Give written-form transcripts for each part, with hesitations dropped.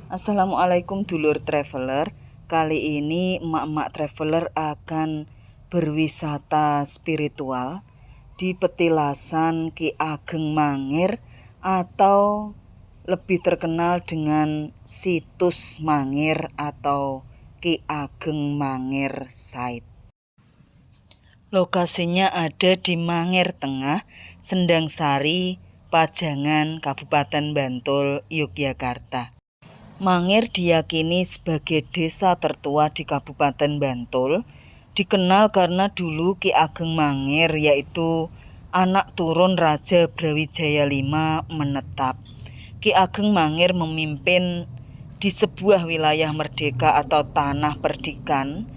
Assalamualaikum dulur traveler. Kali ini emak-emak traveler akan berwisata spiritual di petilasan Ki Ageng Mangir atau lebih terkenal dengan situs Mangir atau Ki Ageng Mangir Site. Lokasinya ada di Mangir Tengah, Sendangsari, Pajangan, Kabupaten Bantul, Yogyakarta. Mangir diyakini sebagai desa tertua di Kabupaten Bantul, dikenal karena dulu Ki Ageng Mangir yaitu anak turun Raja Brawijaya V menetap. Ki Ageng Mangir memimpin di sebuah wilayah merdeka atau tanah perdikan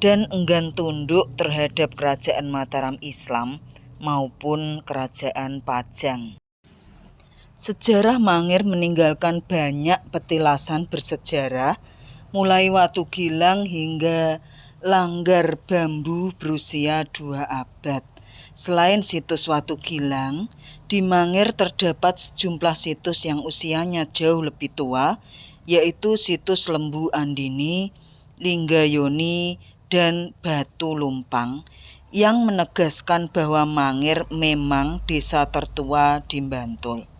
dan enggan tunduk terhadap kerajaan Mataram Islam maupun kerajaan Pajang. Sejarah Mangir meninggalkan banyak petilasan bersejarah, mulai Watu Gilang hingga Langgar Bambu berusia 2 abad. Selain situs Watu Gilang, di Mangir terdapat sejumlah situs yang usianya jauh lebih tua, yaitu situs Lembu Andini, Linggayoni, dan Batu Lumpang, yang menegaskan bahwa Mangir memang desa tertua di Bantul.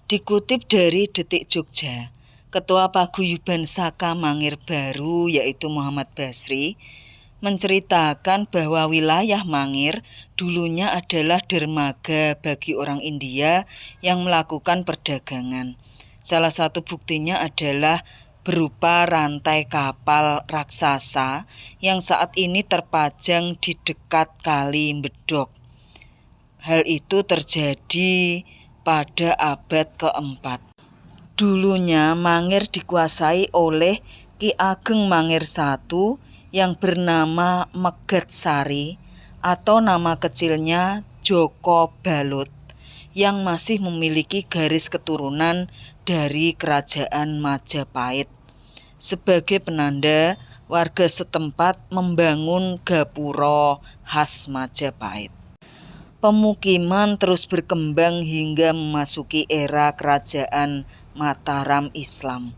Dikutip dari Detik Jogja, Ketua Paguyuban Saka Mangir Baru yaitu Muhammad Basri menceritakan bahwa wilayah Mangir dulunya adalah dermaga bagi orang India yang melakukan perdagangan. Salah satu buktinya adalah berupa rantai kapal raksasa yang saat ini terpajang di dekat Kali Bedok. Hal itu terjadi pada abad keempat. Dulunya Mangir dikuasai oleh Ki Ageng Mangir I yang bernama Megatsari atau nama kecilnya Joko Balut yang masih memiliki garis keturunan dari Kerajaan Majapahit. Sebagai penanda, warga setempat membangun gapura khas Majapahit. Pemukiman terus berkembang hingga memasuki era Kerajaan Mataram Islam.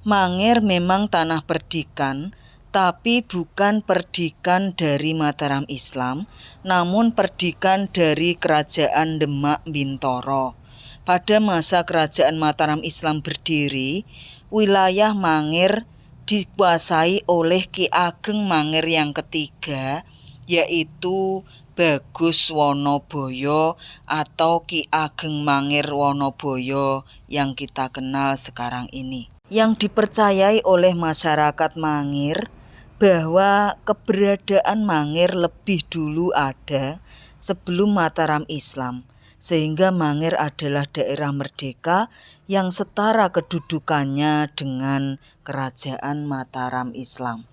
Mangir memang tanah perdikan, tapi bukan perdikan dari Mataram Islam, namun perdikan dari Kerajaan Demak Bintoro. Pada masa Kerajaan Mataram Islam berdiri, wilayah Mangir dikuasai oleh Ki Ageng Mangir yang ketiga, yaitu Bagus Wonoboyo atau Ki Ageng Mangir Wonoboyo yang kita kenal sekarang ini. Yang dipercayai oleh masyarakat Mangir bahwa keberadaan Mangir lebih dulu ada sebelum Mataram Islam, sehingga Mangir adalah daerah merdeka yang setara kedudukannya dengan Kerajaan Mataram Islam.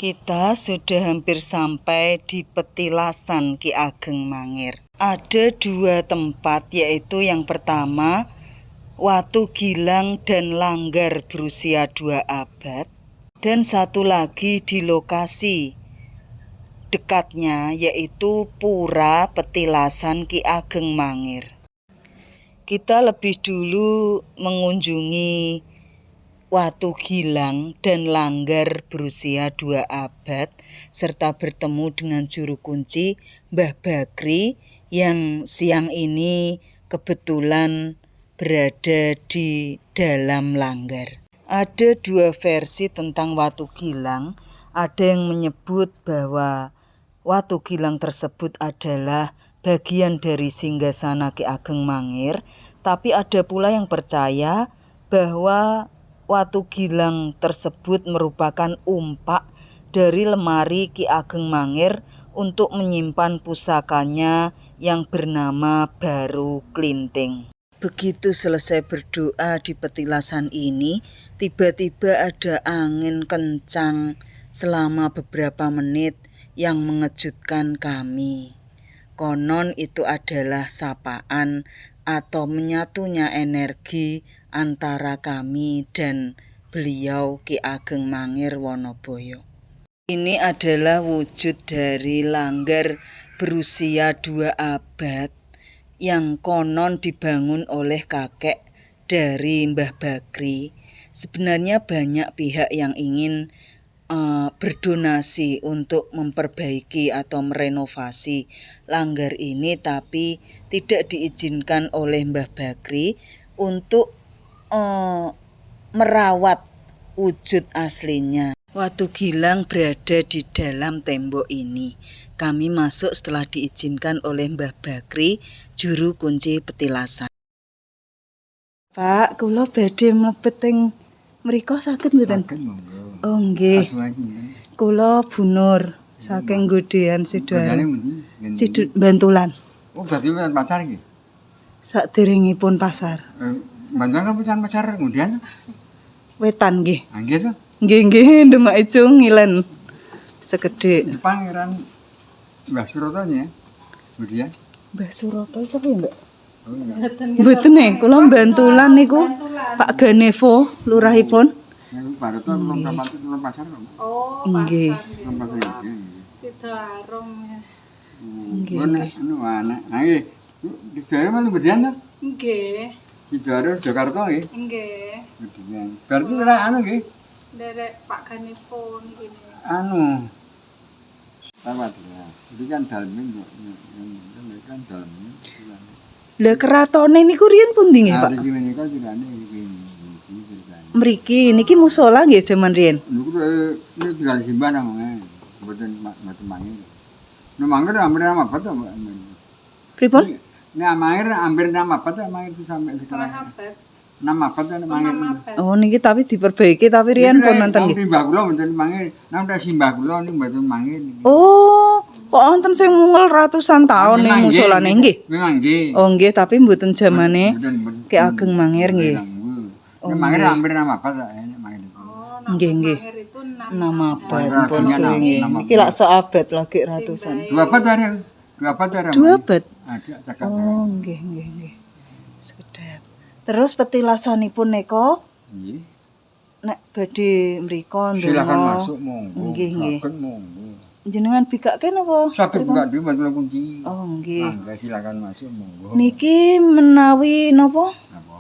Kita sudah hampir sampai di petilasan Ki Ageng Mangir. Ada 2 tempat, yaitu yang pertama Watu Gilang dan Langgar berusia 2 abad, dan satu lagi di lokasi dekatnya yaitu Pura Petilasan Ki Ageng Mangir. Kita lebih dulu mengunjungi Watu Gilang dan Langgar berusia 2 abad serta bertemu dengan juru kunci Mbah Bakri yang siang ini kebetulan berada di dalam Langgar. Ada 2 versi tentang Watu Gilang. Ada yang menyebut bahwa Watu Gilang tersebut adalah bagian dari singgasana Ki Ageng Mangir, tapi ada pula yang percaya bahwa Watu Gilang tersebut merupakan umpak dari lemari Ki Ageng Mangir untuk menyimpan pusakanya yang bernama Baru Klinting. Begitu selesai berdoa di petilasan ini, tiba-tiba ada angin kencang selama beberapa menit yang mengejutkan kami. Konon itu adalah sapaan atau menyatunya energi antara kami dan beliau Ki Ageng Mangir Wonoboyo. Ini adalah wujud dari Langgar berusia 2 abad yang konon dibangun oleh kakek dari Mbah Bakri. Sebenarnya banyak pihak yang ingin berdonasi untuk memperbaiki atau merenovasi Langgar ini, tapi tidak diizinkan oleh Mbah Bakri untuk merawat wujud aslinya. Watu Gilang berada di dalam tembok ini. Kami masuk setelah diizinkan oleh Mbah Bakri, juru kunci petilasan. Pak, kula badhe mlebet teng mriku saged mboten? Oh nggih. Kula Bunur saking Godean Sidoarjo. Bantulan. Oh, berarti pacar iki. Saderengipun pasar. Bantulan kan pacar kemudian Wetan nggih. nggih to. Nggih, Demak Ijo ngilen. Segede. Pangeran Mbah Suroto ya. Kemudian Mbah Suroto sapa ya, Mbak? oh iya. Mboten kula bantulan niku Pak Ganevo lurahipun. Baru tuh belum pacar. Oh, Nggih. pasar Sidoarjo ya. Nggih. Anu anak. Nggih. Di Jaya mana kemudian to? Nggih, Sidoarjo Jakarta nggih. nggih. Kemudian. Berarti ora anu nggih. Derek Pak Ganifon gini. Anu. Tawat ya. Itu kan dalem kan dalem. Lah keratone niku riyen pundi nggih, Pak? Iki menika kirane iki. Mriki niki musala nggih jaman riyen. Niku ini tinggal simpan namanya. Mboten mangir. Nek mangir hampir nama apa to, Mbak? Pripun? Nek mangir hampir nama apa to mangir itu sampai Setengah sekarang. abad. Nama apa to mangir? Oh niki tapi diperbaiki tapi riyen pun nonton nggih. Simbah kula mboten mangir. Nek udah simbah kula niku mboten mangir niki. Oh, kok wonten sing mungel ratusan taun ning musolane nggih. Memang nggih. Oh nggih, tapi mboten jamane Mboten. Ki Ageng Mangir nggih. Nek mangir hampir nama apa to nek mangir. Oh, Nggih, nggih. Mangir itu Nama abad Oh, pun artinya suwe nggih. nama Niki lak seabad lagi ratusan. 2 abad ada. 2 abad ada. 2 abad. Ada cakap. Oh nggih. Sedap. Terus petilasanipun nika Nggih. nek badhe mriko Silakan ndonga. masuk monggo. Nggih, nggih. Silakan monggo. Jenengan bikake napa? Sakit buka dhewe bantu kunci. Oh nggih. Mangga silakan masuk monggo. Niki menawi napa? Napa?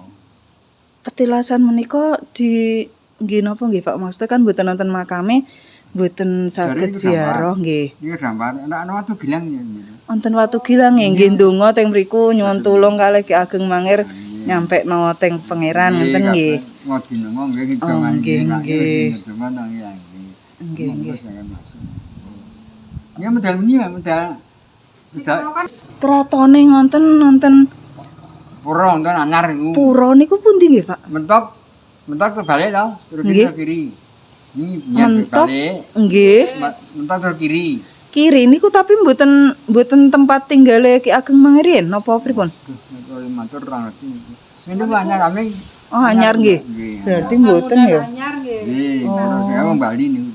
Petilasan menika di nggih napa nggih Pak? Maksudnya kan mboten nonton makame, mboten saged Jadi ziarah nggih. Ini gambar anak-anak Watu Gilang ya. Wonten Watu Gilang nggih ndonga teng mriku nyuwun tulung kalih Ki Ageng Mangir nyampekno teng pangeran ngoten nggih. Ngodi nongo nggih kita Oh, nggih, nggih. Cuma nang ya nggih. Nggih, nggih. Silakan masuk. Ya medal ini ya medal. Medal Kratone ngonten pura nonton anyar niku. pura niku pundi nggih Pak? Mentok terbalik to, terus Nggih. kiri. Ini biar Mentok berbalik. nggih. Mentok terus kiri. Kiri niku tapi mboten tempat tinggale Ki Ageng Mangir yen napa pripun? Kalau matur ra ngerti. Ini banyak kami. Oh anyar nggih. Berarti mboten ya. Anyar nggih. Nggih, terus saya wong Bali niku.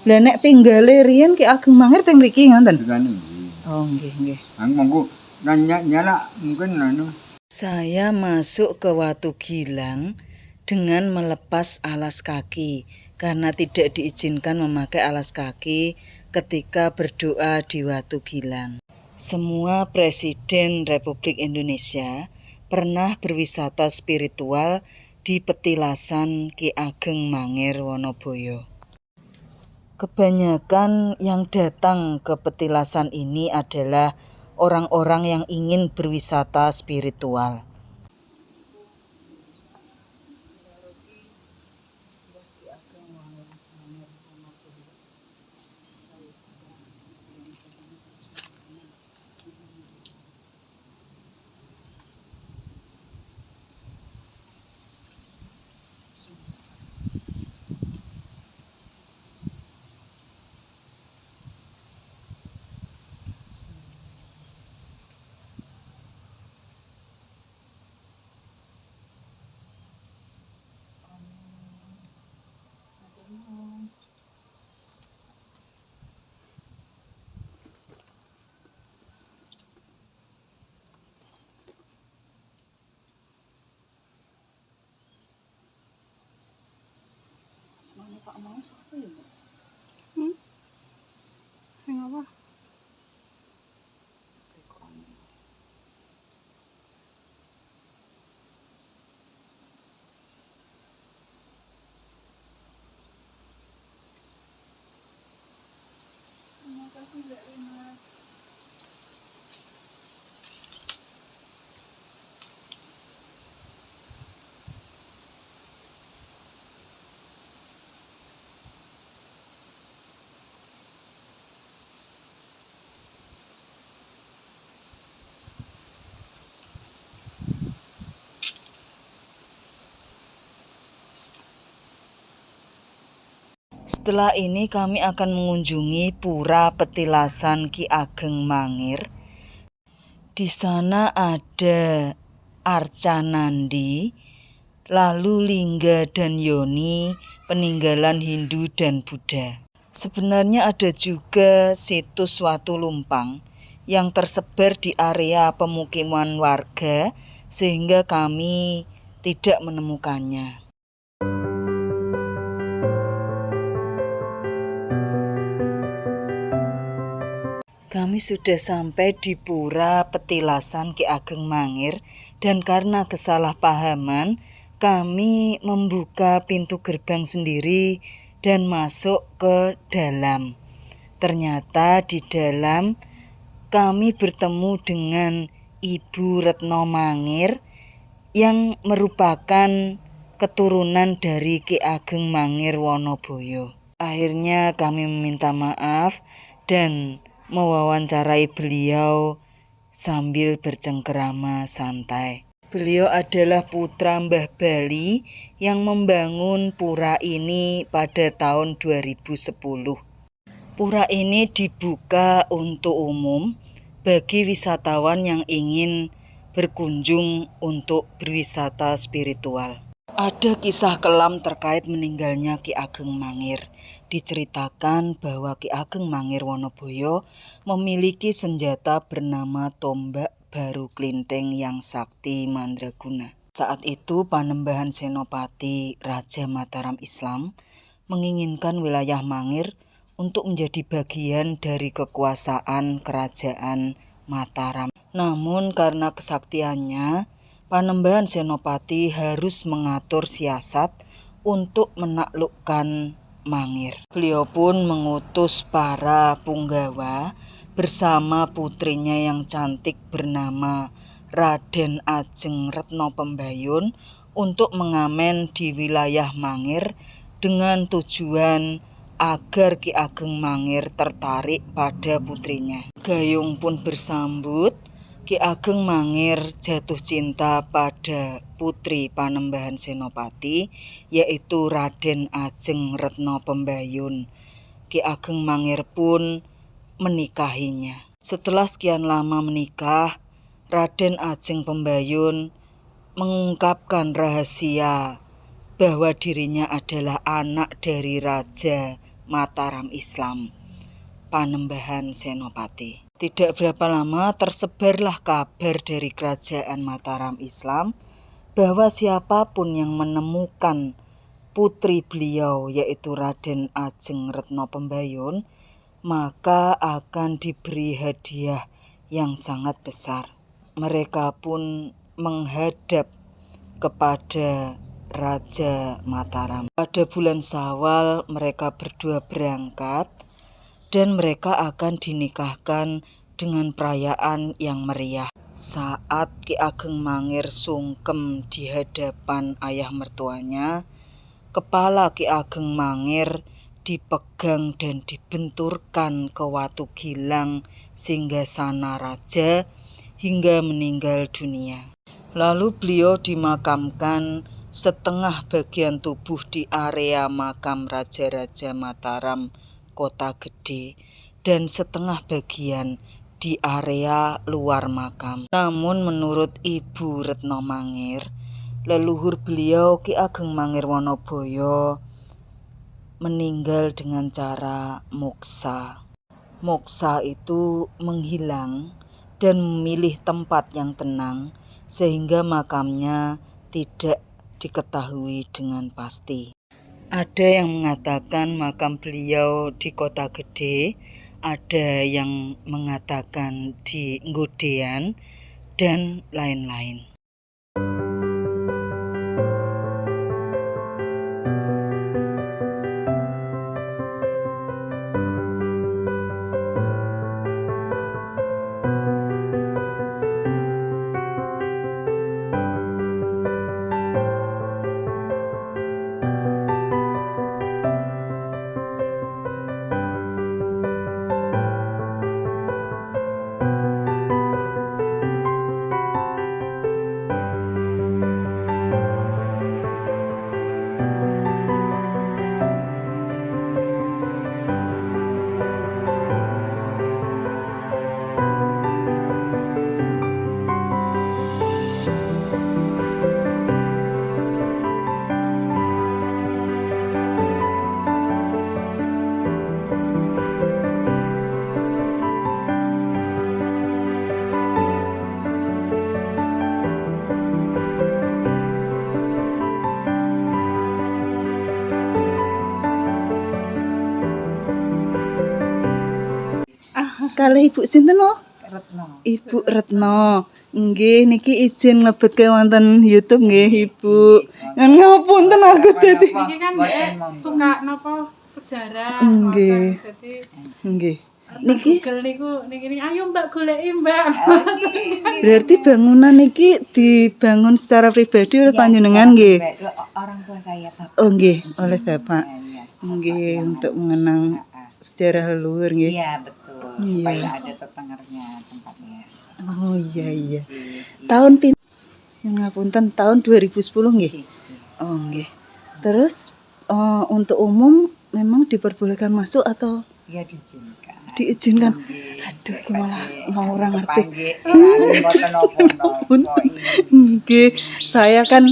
Lah nek tinggale riyen Ki Ageng Mangir teng mriki ngoten. Tegane. Oh, nggih, nggih. Monggo nyala mungkin anu. Saya masuk ke Watu Gilang dengan melepas alas kaki karena tidak diizinkan memakai alas kaki ketika berdoa di Watu Gilang. Semua presiden Republik Indonesia pernah berwisata spiritual di petilasan Ki Ageng Mangir Wonoboyo. Kebanyakan yang datang ke petilasan ini adalah orang-orang yang ingin berwisata spiritual. Semuanya Pak mau siapa ya, Mbak? Sing apa? Terima kasih Mbak Rina. Setelah ini kami akan mengunjungi Pura Petilasan Ki Ageng Mangir. Di sana ada Arcanandi, lalu lingga dan yoni, peninggalan Hindu dan Buddha. Sebenarnya ada juga situs Watu Lumpang yang tersebar di area pemukiman warga sehingga kami tidak menemukannya. Kami sudah sampai di Pura Petilasan Ki Ageng Mangir dan karena kesalahpahaman kami membuka pintu gerbang sendiri dan masuk ke dalam. Ternyata di dalam kami bertemu dengan Ibu Retno Mangir yang merupakan keturunan dari Ki Ageng Mangir Wonoboyo. Akhirnya kami meminta maaf dan mewawancarai beliau sambil bercengkerama santai. Beliau adalah putra Mbah Bali yang membangun pura ini pada tahun 2010. Pura ini dibuka untuk umum bagi wisatawan yang ingin berkunjung untuk berwisata spiritual. Ada kisah kelam terkait meninggalnya Ki Ageng Mangir. Diceritakan bahwa Ki Ageng Mangir Wonoboyo memiliki senjata bernama tombak baru klinting yang sakti mandraguna. Saat itu Panembahan Senopati Raja Mataram Islam menginginkan wilayah Mangir untuk menjadi bagian dari kekuasaan Kerajaan Mataram. Namun karena kesaktiannya, Panembahan Senopati harus mengatur siasat untuk menaklukkan Mangir. Beliau pun mengutus para punggawa bersama putrinya yang cantik bernama Raden Ajeng Retno Pembayun untuk mengamen di wilayah Mangir dengan tujuan agar Ki Ageng Mangir tertarik pada putrinya. Gayung pun bersambut. Ki Ageng Mangir jatuh cinta pada putri Panembahan Senopati, yaitu Raden Ajeng Retno Pembayun. Ki Ageng Mangir pun menikahinya. Setelah sekian lama menikah, Raden Ajeng Pembayun mengungkapkan rahasia bahwa dirinya adalah anak dari Raja Mataram Islam, Panembahan Senopati. Tidak berapa lama tersebarlah kabar dari kerajaan Mataram Islam bahwa siapapun yang menemukan putri beliau yaitu Raden Ajeng Retno Pembayun maka akan diberi hadiah yang sangat besar. Mereka pun menghadap kepada Raja Mataram. Pada bulan Syawal mereka berdua berangkat dan mereka akan dinikahkan dengan perayaan yang meriah. Saat Ki Ageng Mangir sungkem di hadapan ayah mertuanya, kepala Ki Ageng Mangir dipegang dan dibenturkan ke watu gilang singgasana raja hingga meninggal dunia. Lalu beliau dimakamkan setengah bagian tubuh di area makam Raja-Raja Mataram Kota Gede dan setengah bagian di area luar makam. Namun menurut Ibu Retno Mangir, leluhur beliau Ki Ageng Mangir Wonoboyo meninggal dengan cara moksa. Moksa itu menghilang dan memilih tempat yang tenang sehingga makamnya tidak diketahui dengan pasti. Ada yang mengatakan makam beliau di Kota Gede, ada yang mengatakan di Nggodean, dan lain-lain. Kalih Ibu sinten no? Retno. Ibu Retno. Nggih niki izin mlebet ke wonten YouTube nggih Ibu. Ngapunten aku dadi. Ini kan suka nopo sejarah. Nggih. Jadi Nggih. Niki Google niki ayo Mbak goleki Mbak. berarti bangunan niki dibangun secara pribadi oleh panjenengan nggih. Orang tua saya Bapak. Oh nggih, oleh Bapak. Iya, Nggih, untuk mengenang sejarah leluhur nggih. iya betul. Iya. Supaya ada tetengernya tempatnya. Oh iya. Tahun pin ngapunten tahun 2010 nggih. Oh nggih. Terus untuk umum memang diperbolehkan masuk atau Iya diizinkan. diizinkan? Aduh gimana mau orang ngerti. Nggih, saya kan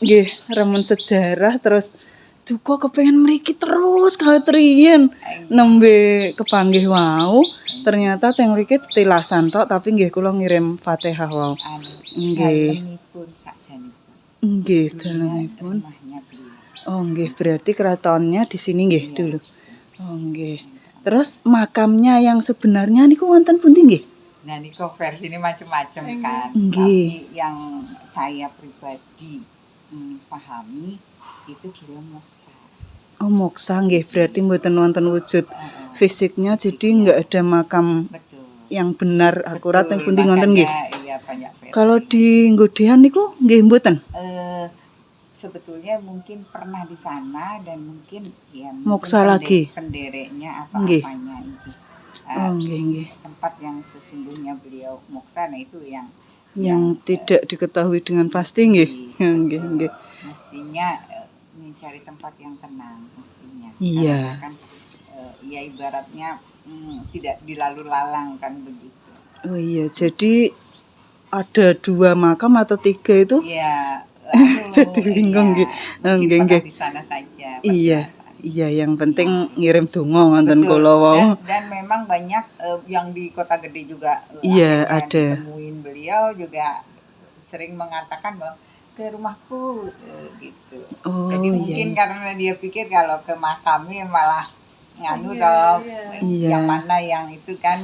nggih remen sejarah terus duka kepengen mriki terus kawit riyen nembe kepanggih wau ternyata teng mriki tilasan tok tapi nggih kula ngirim Fatihah wau. Nggih. Dalemipun sakjanipun. Nggih, dalemipun. Rumahnya beliau. Oh nggih, berarti keratonnya di sini nggih dulu. Oh nggih. Terus makamnya yang sebenarnya niku wonten pundi nggih? Nah niku versi ini macam-macam kan. Nggih. Tapi yang saya pribadi pahami itu beliau moksa. Oh moksa nggih, berarti mboten wonten wujud fisiknya jadi enggak ada makam Betul. yang benar akurat yang pundi Makanya, wonten nggih. Iya banyak versi. Kalau di Nggodean niku nggih mboten. Sebetulnya mungkin pernah di sana dan mungkin ya Moksa lagi. Pendereknya atau Nggih. apanya itu. Oh nggih. Tempat yang sesungguhnya beliau moksa, nah itu Yang tidak diketahui dengan pasti nggih. Nggih. mestinya mencari tempat yang tenang mestinya. Iya. Karena kan ya ibaratnya tidak dilalu lalang kan begitu. Oh iya, jadi ada 2 makam atau 3 itu? Iya. Jadi bingung nggih. Mungkin Nggih. pernah di sana saja. Iya. perjalanan. Iya, yang penting ngirim donga ngoten Betul. kula wau. Dan memang banyak yang di kota gede juga Iya, akhirnya ada. ditemuin beliau juga sering mengatakan bahwa ke rumahku gitu. Oh, Jadi iya, mungkin iya. karena dia pikir kalau ke makamnya malah nganu Iya, toh iya. yang mana yang itu kan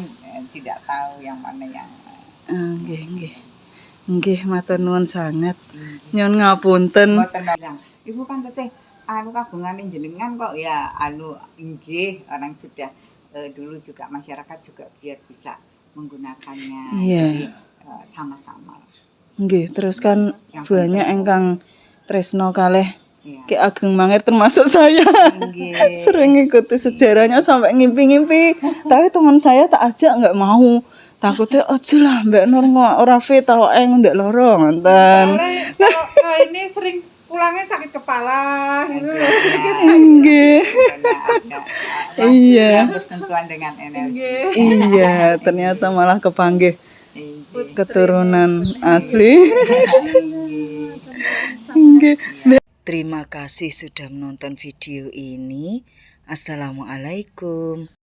tidak tahu yang mana yang Nggih, nggih. Nggih, matur nuwun sangat. Nyuwun ngapunten. mboten bilang, Ibu kan tesih anu kagungane jenengan kok ya anu nggih orang sudah dulu juga masyarakat juga biar bisa menggunakannya. Iya. Jadi sama-sama lah. Nggih, terus kan banyak ingkang tresno kalih Iya. Ki Ageng Mangir termasuk saya. Nggih. Sering ngikuti sejarahnya sampai ngimpi-ngimpi. Tapi teman saya tak ajak nggak mau. Takutnya aja lah Mbak Nur ora fit awake ndak loro ngoten. Soalnya kalau ini sering pulangnya sakit kepala gitu loh. Nggih. Iya. Yang bersentuhan dengan energi. Nggih. Iya, ternyata malah kepanggih Nggih. keturunan asli. Nggih. Terima kasih sudah menonton video ini. Assalamualaikum.